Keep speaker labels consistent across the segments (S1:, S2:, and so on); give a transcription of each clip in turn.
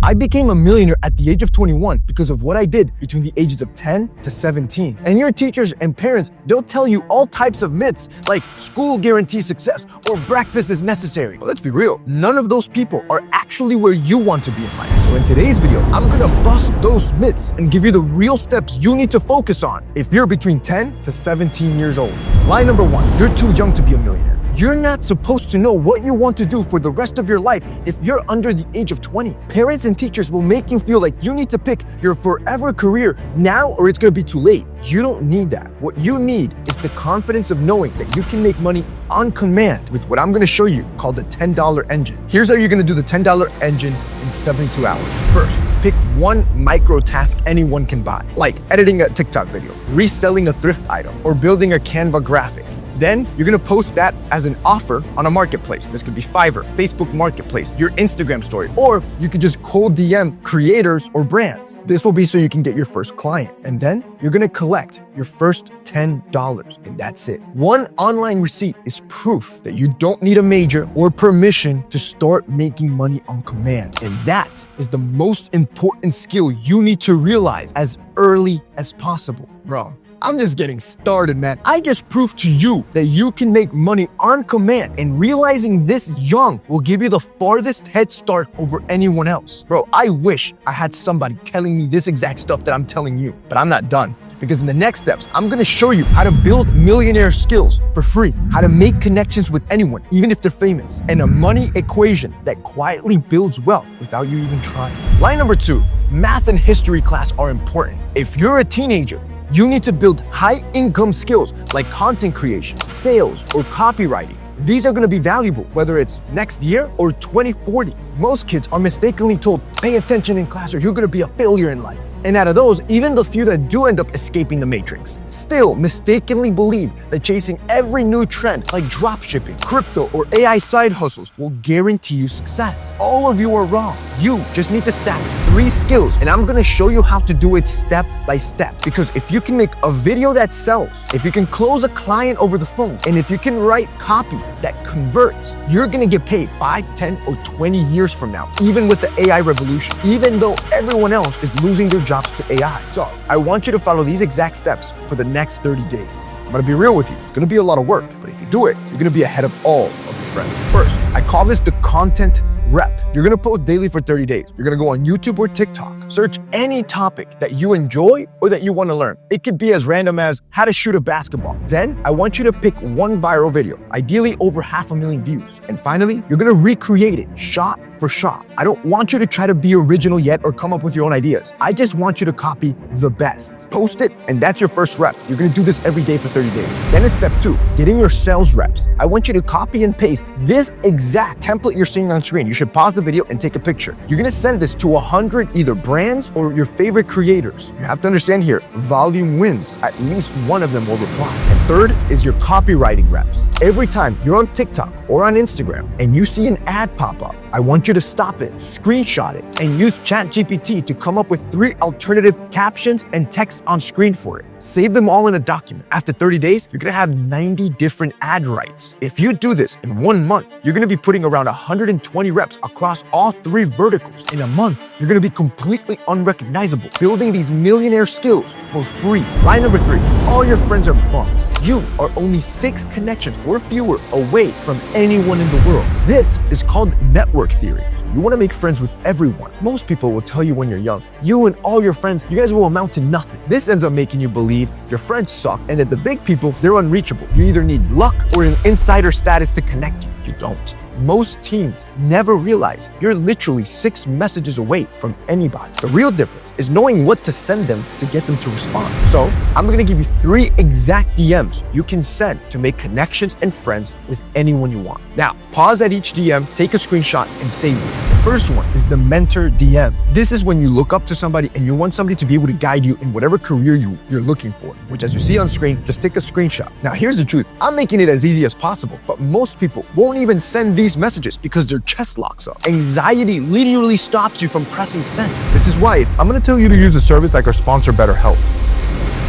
S1: I became a millionaire at the age of 21 because of what I did between the ages of 10 to 17. And your teachers and parents, they'll tell you all types of myths like school guarantees success or breakfast is necessary. But let's be real, none of those people are actually where you want to be in life. So in today's video, I'm gonna bust those myths and give you the real steps you need to focus on if you're between 10 to 17 years old. Lie number 1, you're too young to be a millionaire. You're not supposed to know what you want to do for the rest of your life if you're under the age of 20. Parents and teachers will make you feel like you need to pick your forever career now or it's gonna be too late. You don't need that. What you need is the confidence of knowing that you can make money on command with what I'm gonna show you called the $10 engine. Here's how you're gonna do the $10 engine in 72 hours. First, pick one micro task anyone can buy, like editing a TikTok video, reselling a thrift item, or building a Canva graphic. Then you're gonna post that as an offer on a marketplace. This could be Fiverr, Facebook Marketplace, your Instagram story, or you could just cold DM creators or brands. This will be so you can get your first client. And then you're gonna collect your first $10, and that's it. One online receipt is proof that you don't need a major or permission to start making money on command. And that is the most important skill you need to realize as early as possible. Bro, I'm just getting started, man. I just proved to you that you can make money on command, and realizing this young will give you the farthest head start over anyone else. Bro, I wish I had somebody telling me this exact stuff that I'm telling you, but I'm not done. Because in the next steps, I'm gonna show you how to build millionaire skills for free, how to make connections with anyone, even if they're famous, and a money equation that quietly builds wealth without you even trying. Line number 2, math and history class are important. If you're a teenager, you need to build high-income skills like content creation, sales, or copywriting. These are going to be valuable whether it's next year or 2040. Most kids are mistakenly told, pay attention in class or you're going to be a failure in life. And out of those, even the few that do end up escaping the matrix still mistakenly believe that chasing every new trend like dropshipping, crypto, or AI side hustles will guarantee you success. All of you are wrong. You just need to stack 3 skills, and I'm gonna show you how to do it step by step. Because if you can make a video that sells, if you can close a client over the phone, and if you can write copy that converts, you're gonna get paid 5, 10, or 20 years from now, even with the AI revolution, even though everyone else is losing their jobs to AI. So I want you to follow these exact steps for the next 30 days. I'm gonna be real with you. It's gonna be a lot of work, but if you do it, you're gonna be ahead of all of your friends. First, I call this the content rep. You're gonna post daily for 30 days. You're gonna go on YouTube or TikTok. Search any topic that you enjoy or that you wanna learn. It could be as random as how to shoot a basketball. Then I want you to pick one viral video, ideally over 500,000 views. And finally, you're gonna recreate it shot for shot. I don't want you to try to be original yet or come up with your own ideas. I just want you to copy the best. Post it, and that's your first rep. You're gonna do this every day for 30 days. Then it's step 2, getting your sales reps. I want you to copy and paste this exact template you're seeing on screen. You should pause the video and take a picture. You're gonna send this to 100 either brands or your favorite creators. You have to understand here, volume wins. At least one of them will reply. And third is your copywriting reps. Every time you're on TikTok or on Instagram and you see an ad pop up, I want you to stop it, screenshot it, and use ChatGPT to come up with 3 alternative captions and text on screen for it. Save them all in a document. After 30 days, you're gonna have 90 different ad writes. If you do this in 1 month, you're gonna be putting around 120 reps across all 3 verticals. In a month, you're gonna be completely unrecognizable, building these millionaire skills for free. Line number 3, all your friends are bums. You are only 6 connections or fewer away from anyone in the world. This is called network theory. You want to make friends with everyone. Most people will tell you when you're young, you and all your friends, you guys will amount to nothing. This ends up making you believe your friends suck and that the big people, they're unreachable. You either need luck or an insider status to connect you. You don't. Most teens never realize you're literally 6 messages away from anybody. The real difference is knowing what to send them to get them to respond. So I'm gonna give you 3 exact DMs you can send to make connections and friends with anyone you want. Now, pause at each DM, take a screenshot, and save these. The first one is the mentor DM. This is when you look up to somebody and you want somebody to be able to guide you in whatever career you're looking for, which as you see on screen, just take a screenshot. Now, here's the truth. I'm making it as easy as possible, but most people won't even send these messages because their chest locks up. Anxiety literally stops you from pressing send. This is why I'm gonna tell you to use a service like our sponsor, BetterHelp.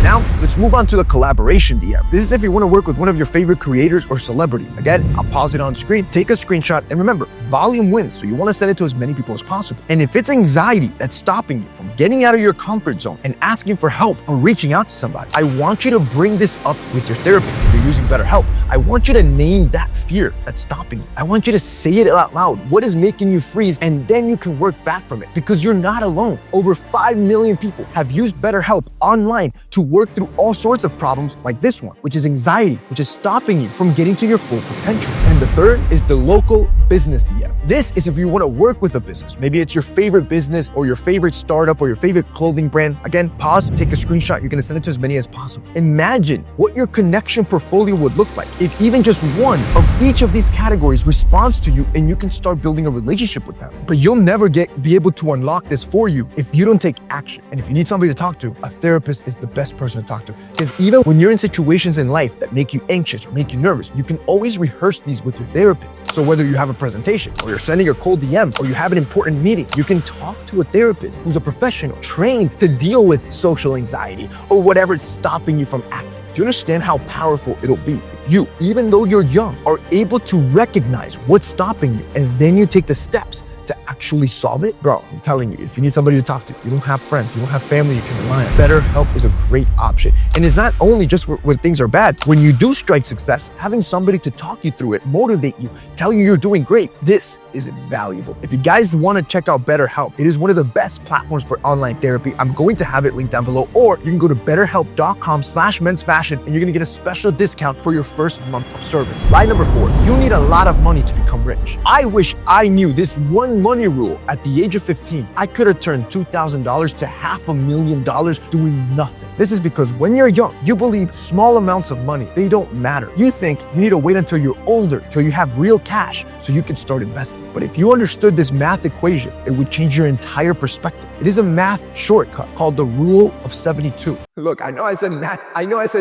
S1: Now, let's move on to the collaboration DM. This is if you want to work with one of your favorite creators or celebrities. Again, I'll pause it on screen, take a screenshot, and remember, volume wins, so you want to send it to as many people as possible. And if it's anxiety that's stopping you from getting out of your comfort zone and asking for help or reaching out to somebody, I want you to bring this up with your therapist. If you're using BetterHelp, I want you to name that fear that's stopping you. I want you to say it out loud. What is making you freeze? And then you can work back from it, because you're not alone. Over 5 million people have used BetterHelp online to work through all sorts of problems like this one, which is anxiety, which is stopping you from getting to your full potential. And the third is the local business DM. This is if you want to work with a business. Maybe it's your favorite business or your favorite startup or your favorite clothing brand. Again, pause, take a screenshot. You're going to send it to as many as possible. Imagine what your connection portfolio would look like if even just one of each of these categories responds to you, and you can start building a relationship with them. But you'll never be able to unlock this for you if you don't take action. And if you need somebody to talk to, a therapist is the best person to talk to. Because even when you're in situations in life that make you anxious or make you nervous, you can always rehearse these with your therapist. So whether you have a presentation or you're sending a cold DM or you have an important meeting, you can talk to a therapist who's a professional trained to deal with social anxiety or whatever is stopping you from acting. Do you understand how powerful it'll be if you, even though you're young, are able to recognize what's stopping you, and then you take the steps to actually solve it? Bro, I'm telling you, if you need somebody to talk to, you don't have friends, you don't have family you can rely on, BetterHelp is a great option. And it's not only just when things are bad. When you do strike success, having somebody to talk you through it, motivate you, tell you you're doing great, this is invaluable. If you guys want to check out BetterHelp, it is one of the best platforms for online therapy. I'm going to have it linked down below, or you can go to betterhelp.com/mensfashion and you're going to get a special discount for your first month of service. Lie number 4, you need a lot of money to become rich. I wish I knew this one money rule at the age of 15. I could have turned $2,000 to $500,000 doing nothing. This is because when you're young, you believe small amounts of money, they don't matter. You think you need to wait until you're older, till you have real cash, so you can start investing. But if you understood this math equation, it would change your entire perspective. It is a math shortcut called the Rule of 72. Look, I know I said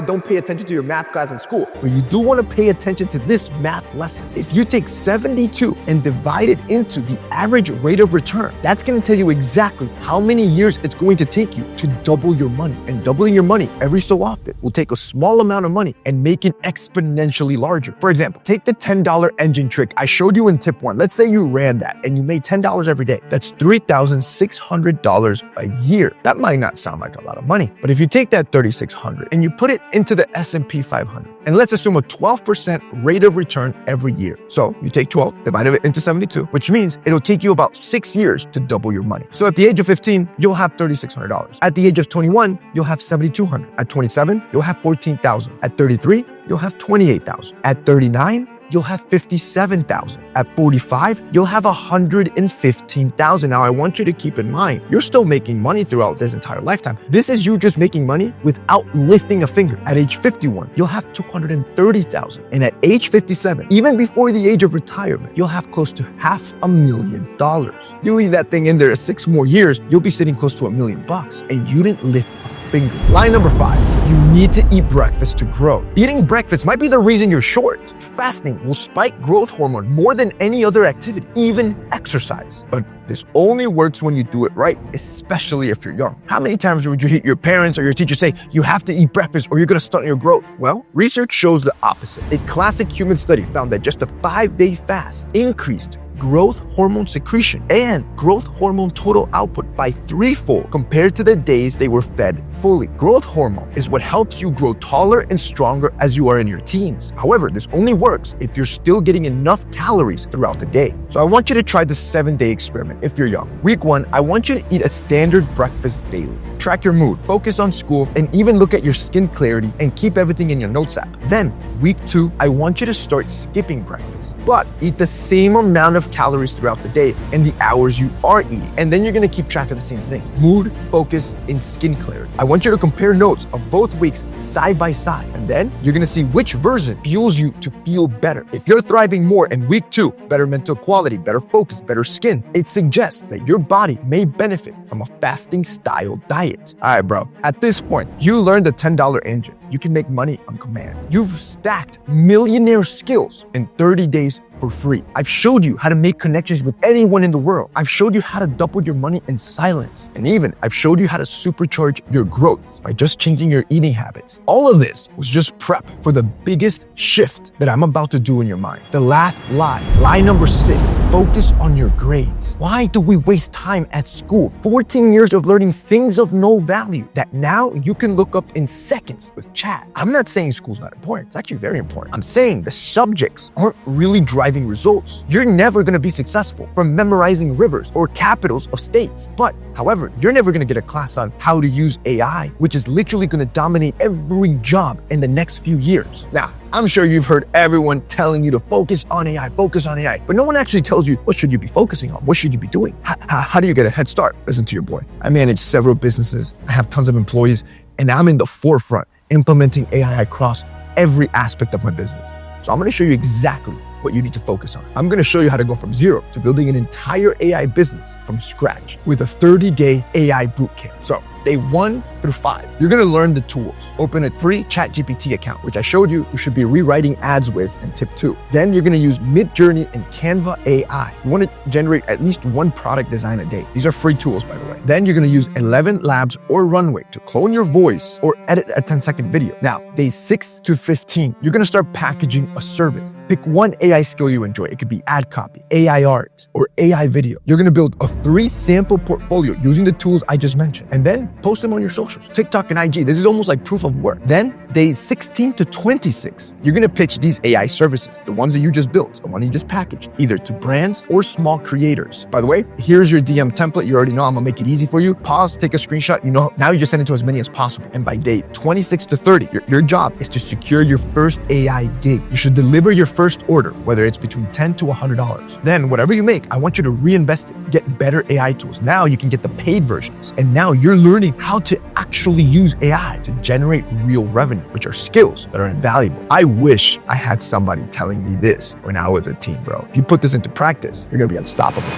S1: don't pay attention to your math class in school, but you do want to pay attention to this math lesson. If you take 72 and divide it into the average rate of return, that's going to tell you exactly how many years it's going to take you to double your money. And doubling your money every so often will take a small amount of money and make it exponentially larger. For example, take the $10 engine trick I showed you in tip 1. Let's say you ran that and you made $10 every day. That's $3,600 a year. That might not sound like a lot of money, but if you take that $3,600 and you put it into the S&P 500, and let's assume a 12% rate of return every year. So you take 12, divide it into 72, which means it'll take you about 6 years to double your money. So at the age of 15, you'll have $3,600. At the age of 21, you'll have $7,200. At 27, you'll have $14,000. At 33, you'll have $28,000. At 39, you'll have $57,000. At 45, you'll have $115,000. Now, I want you to keep in mind, you're still making money throughout this entire lifetime. This is you just making money without lifting a finger. At age 51, you'll have $230,000. And at age 57, even before the age of retirement, you'll have close to $500,000. You leave that thing in there 6 more years, you'll be sitting close to $1 million, and you didn't lift a finger. Line number 5, you need to eat breakfast to grow. Eating breakfast might be the reason you're short. Fasting will spike growth hormone more than any other activity, even exercise. But this only works when you do it right, especially if you're young. How many times would you hear your parents or your teacher say, you have to eat breakfast or you're gonna stunt your growth? Well, research shows the opposite. A classic human study found that just a 5-day fast increased growth hormone secretion and growth hormone total output by 3-fold compared to the days they were fed fully. Growth hormone is what helps you grow taller and stronger as you are in your teens. However, this only works if you're still getting enough calories throughout the day. So I want you to try the 7-day experiment if you're young. Week 1, I want you to eat a standard breakfast daily. Track your mood, focus on school, and even look at your skin clarity and keep everything in your notes app. Then, week 2, I want you to start skipping breakfast, but eat the same amount of calories throughout the day and the hours you are eating. And then you're gonna keep track of the same thing: mood, focus, and skin clarity. I want you to compare notes of both weeks side by side, and then you're gonna see which version fuels you to feel better. If you're thriving more in week 2, better mental quality, better focus, better skin, it suggests that your body may benefit from a fasting style diet. All right, bro. At this point, you learned the $10 engine. you can make money on command. You've stacked millionaire skills in 30 days for free. I've showed you how to make connections with anyone in the world. I've showed you how to double your money in silence. And even I've showed you how to supercharge your growth by just changing your eating habits. All of this was just prep for the biggest shift that I'm about to do in your mind. The last lie. Lie number 6, focus on your grades. Why do we waste time at school? 14 years of learning things of no value that now you can look up in seconds with chat. I'm not saying school's not important. It's actually very important. I'm saying the subjects aren't really driving results. You're never going to be successful from memorizing rivers or capitals of states. But however, you're never going to get a class on how to use AI, which is literally going to dominate every job in the next few years. Now, I'm sure you've heard everyone telling you to focus on AI, but no one actually tells you what should you be focusing on, what should you be doing, how do you get a head start? Listen to your boy. I manage several businesses, I have tons of employees, and I'm in the forefront implementing AI across every aspect of my business. So I'm going to show you exactly what you need to focus on. I'm going to show you how to go from zero to building an entire AI business from scratch with a 30-day AI bootcamp. So day 1 through 5, you're going to learn the tools. Open a free ChatGPT account, which I showed you should be rewriting ads with, and tip 2. Then you're going to use Midjourney and Canva AI. You want to generate at least 1 product design a day. These are free tools, by the way. Then you're going to use 11 Labs or Runway to clone your voice or edit a 10-second video. Now, day 6 to 15, you're going to start packaging a service. Pick one AI skill you enjoy. It could be ad copy, AI art, or AI video. You're going to build a 3 sample portfolio using the tools I just mentioned, and then post them on your socials, TikTok and IG. This is almost like proof of work. Then days 16 to 26, you're going to pitch these AI services, the ones that you just built, the one you just packaged, either to brands or small creators. By the way, here's your DM template. You already know I'm going to make it easy for you. Pause, take a screenshot. Now you just send it to as many as possible. And by day 26 to 30, your job is to secure your first AI gig. You should deliver your first order, whether it's between $10 to $100. Then whatever you make, I want you to reinvest it, get better AI tools. Now you can get the paid versions. And now you're learning how to actually use AI to generate real revenue, which are skills that are invaluable. I wish I had somebody telling me this when I was a teen, bro. If you put this into practice, you're gonna be unstoppable.